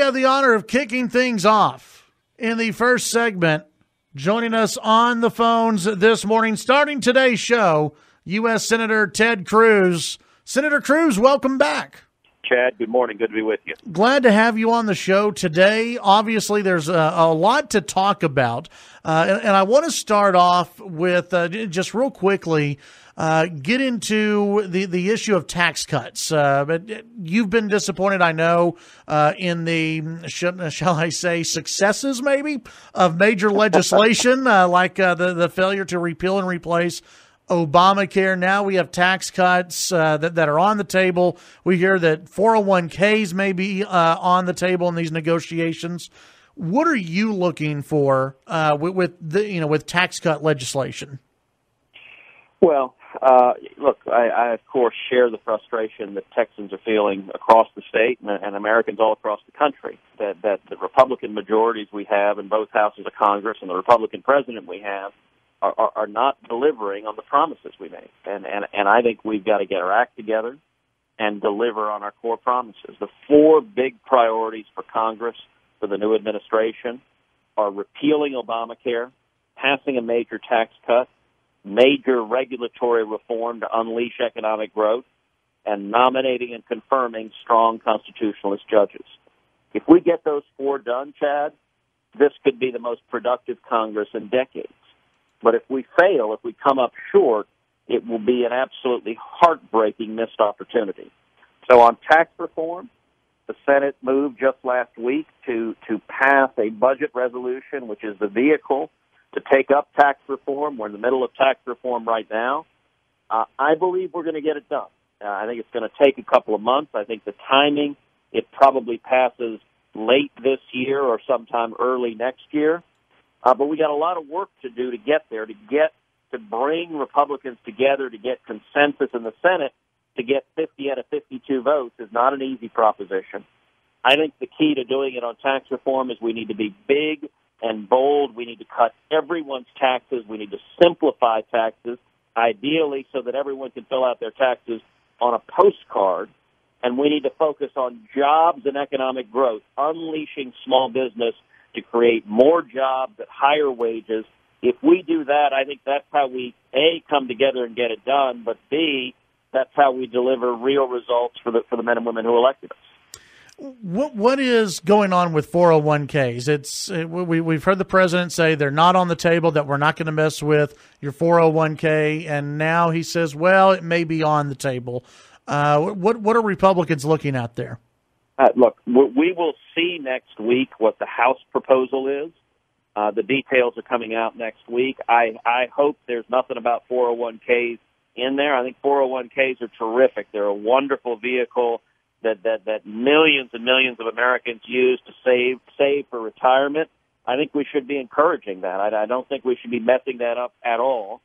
have the honor of kicking things off in the first segment. Joining us on the phones this morning, starting today's show, U.S. Senator Ted Cruz. Senator Cruz, welcome back. Chad, good morning. Good to be with you. Glad to have you on the show today. Obviously, there's a lot to talk about, and I want to start off with just real quickly get into the issue of tax cuts. But you've been disappointed, I know, in the, shall I say, successes maybe of major legislation like the failure to repeal and replace Obamacare. Now we have tax cuts that are on the table. We hear that 401ks may be on the table in these negotiations. What are you looking for with tax cut legislation? Well, look, I of course share the frustration that Texans are feeling across the state and Americans all across the country that the Republican majorities we have in both houses of Congress and the Republican president we have are not delivering on the promises we make. And I think we've got to get our act together and deliver on our core promises. The four big priorities for Congress, for the new administration, are repealing Obamacare, passing a major tax cut, major regulatory reform to unleash economic growth, and nominating and confirming strong constitutionalist judges. If we get those four done, Chad, this could be the most productive Congress in decades. But if we fail, if we come up short, it will be an absolutely heartbreaking missed opportunity. So on tax reform, the Senate moved just last week to pass a budget resolution, which is the vehicle to take up tax reform. We're in the middle of tax reform right now. I believe we're going to get it done. I think it's going to take a couple of months. I think the timing, it probably passes late this year or sometime early next year. But we got a lot of work to do to get there, to bring Republicans together, to get consensus in the Senate, to get 50 out of 52 votes is not an easy proposition. I think the key to doing it on tax reform is we need to be big and bold. We need to cut everyone's taxes. We need to simplify taxes, ideally so that everyone can fill out their taxes on a postcard. And we need to focus on jobs and economic growth, unleashing small business to create more jobs at higher wages. If we do that, I think that's how we, A, come together and get it done, but B, that's how we deliver real results for the men and women who elected us. What is going on with 401ks? We've heard the president say they're not on the table, that we're not going to mess with your 401k, and now he says, well, it may be on the table. What are Republicans looking at there? Look, we will see next week what the House proposal is. The details are coming out next week. I hope there's nothing about 401ks in there. I think 401ks are terrific. They're a wonderful vehicle that millions and millions of Americans use to save for retirement. I think we should be encouraging that. I don't think we should be messing that up at all.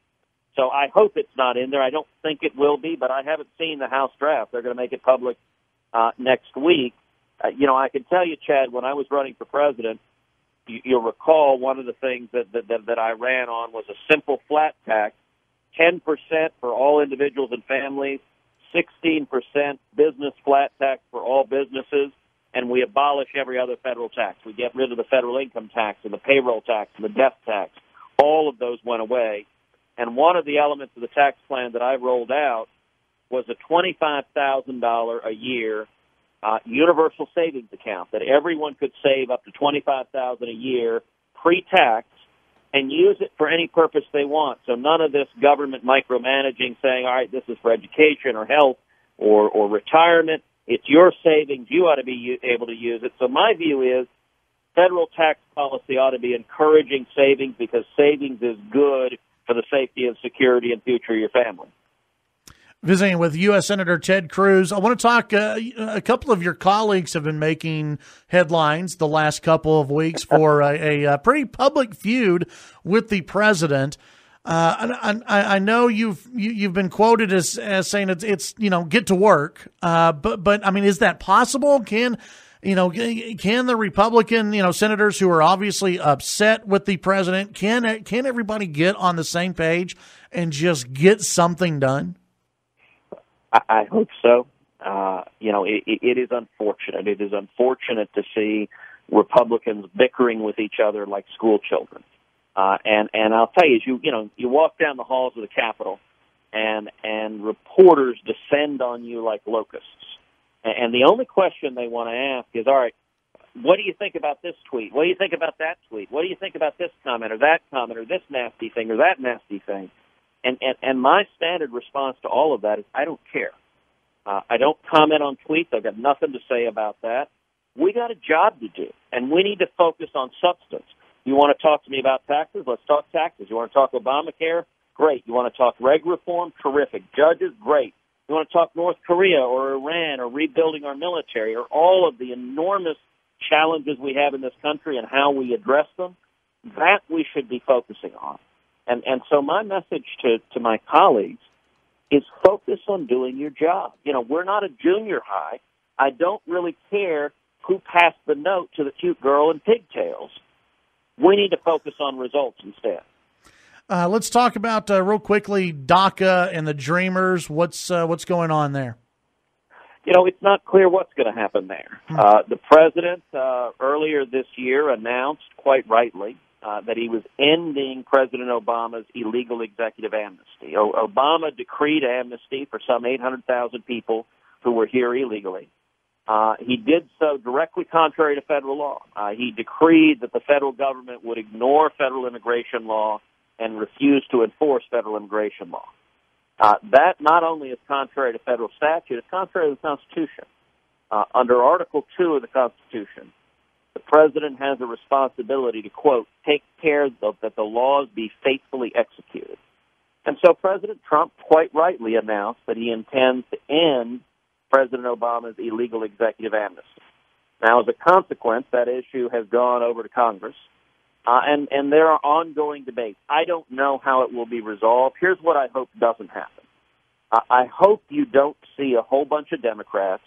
So I hope it's not in there. I don't think it will be, but I haven't seen the House draft. They're going to make it public next week. I can tell you, Chad, when I was running for president, you'll recall one of the things that I ran on was a simple flat tax, 10% for all individuals and families, 16% business flat tax for all businesses, and we abolish every other federal tax. We get rid of the federal income tax and the payroll tax and the death tax. All of those went away. And one of the elements of the tax plan that I rolled out was a $25,000 a year universal savings account that everyone could save up to $25,000 a year pre-tax and use it for any purpose they want. So none of this government micromanaging saying, all right, this is for education or health or retirement. It's your savings. You ought to be able to use it. So my view is federal tax policy ought to be encouraging savings because savings is good for the safety and security and future of your family. Visiting with U.S. Senator Ted Cruz. I want to talk, a couple of your colleagues have been making headlines the last couple of weeks for a pretty public feud with the president. I know you've been quoted as saying it's get to work. But I mean, is that possible? Can the Republican, senators who are obviously upset with the president, can everybody get on the same page and just get something done? I hope so. It is unfortunate. It is unfortunate to see Republicans bickering with each other like school children. And I'll tell you, you walk down the halls of the Capitol, and reporters descend on you like locusts. And the only question they want to ask is, all right, what do you think about this tweet? What do you think about that tweet? What do you think about this comment or this nasty thing or that nasty thing? And my standard response to all of that is, I don't care. I don't comment on tweets. I've got nothing to say about that. We got a job to do, and we need to focus on substance. You want to talk to me about taxes? Let's talk taxes. You want to talk Obamacare? Great. You want to talk reg reform? Terrific. Judges? Great. You want to talk North Korea or Iran or rebuilding our military or all of the enormous challenges we have in this country and how we address them? That we should be focusing on. And so my message to my colleagues is focus on doing your job. We're not a junior high. I don't really care who passed the note to the cute girl in pigtails. We need to focus on results instead. Let's talk about real quickly DACA and the Dreamers. What's going on there? It's not clear what's going to happen there. The president earlier this year announced, quite rightly, that he was ending President Obama's illegal executive amnesty. Obama decreed amnesty for some 800,000 people who were here illegally. He did so directly contrary to federal law. He decreed that the federal government would ignore federal immigration law and refuse to enforce federal immigration law. That not only is contrary to federal statute, it's contrary to the Constitution. Under Article 2 of the Constitution, the president has a responsibility to, quote, take care that the laws be faithfully executed. And so President Trump quite rightly announced that he intends to end President Obama's illegal executive amnesty. Now, as a consequence, that issue has gone over to Congress, and there are ongoing debates. I don't know how it will be resolved. Here's what I hope doesn't happen. I hope you don't see a whole bunch of Democrats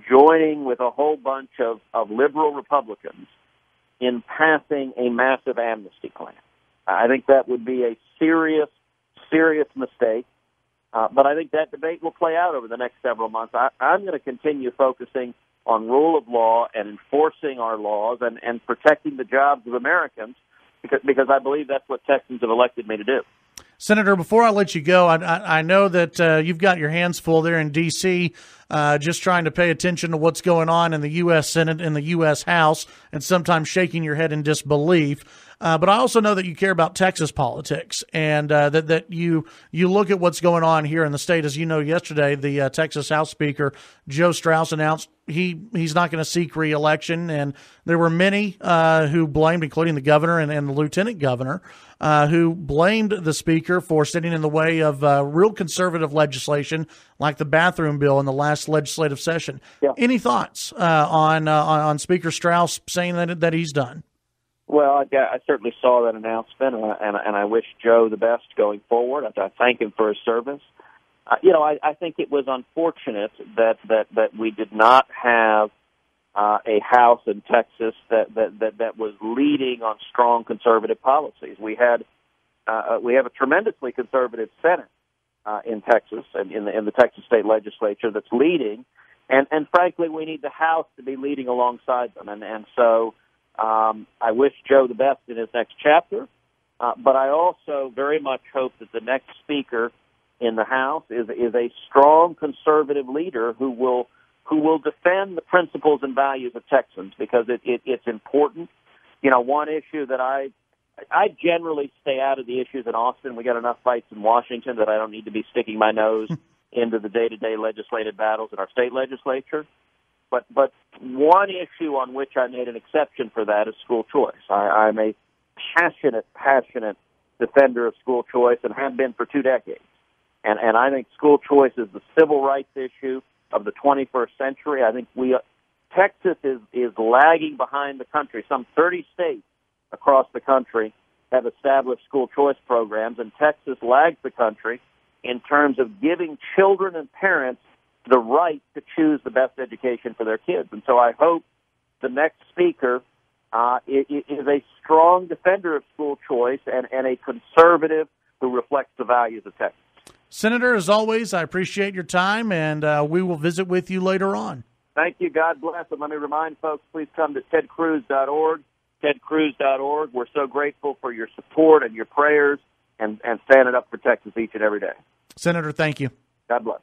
joining with a whole bunch of liberal Republicans in passing a massive amnesty plan. I think that would be a serious mistake. But I think that debate will play out over the next several months. I'm going to continue focusing on rule of law and enforcing our laws and protecting the jobs of Americans because I believe that's what Texans have elected me to do. Senator, before I let you go, I know that you've got your hands full there in D.C., just trying to pay attention to what's going on in the U.S. Senate and the U.S. House, and sometimes shaking your head in disbelief. But I also know that you care about Texas politics, and that you look at what's going on here in the state. As you know, yesterday, the Texas House Speaker, Joe Straus, announced he's not going to seek reelection, and there were many who blamed, including the governor and the lieutenant governor, who blamed the speaker for standing in the way of real conservative legislation like the bathroom bill in the last legislative session. Yeah. Any thoughts on Speaker Straus saying that he's done? Well, I certainly saw that announcement, and I wish Joe the best going forward. I thank him for his service. I think it was unfortunate that we did not have a House in Texas that was leading on strong conservative policies. We have a tremendously conservative Senate in Texas and in the Texas state legislature that's leading, and frankly, we need the House to be leading alongside them, and so. I wish Joe the best in his next chapter, but I also very much hope that the next speaker in the House is a strong conservative leader who will defend the principles and values of Texans because it's important. One issue that I generally stay out of the issues in Austin. We got enough fights in Washington that I don't need to be sticking my nose into the day-to-day legislative battles in our state legislature. But one issue on which I made an exception for that is school choice. I'm a passionate defender of school choice and have been for 2 decades. And I think school choice is the civil rights issue of the 21st century. I think Texas is lagging behind the country. Some 30 states across the country have established school choice programs, and Texas lags the country in terms of giving children and parents the right to choose the best education for their kids. And so I hope the next speaker is a strong defender of school choice and a conservative who reflects the values of Texas. Senator, as always, I appreciate your time, and we will visit with you later on. Thank you. God bless. And let me remind folks, please come to tedcruz.org, tedcruz.org. We're so grateful for your support and your prayers and standing up for Texas each and every day. Senator, thank you. God bless.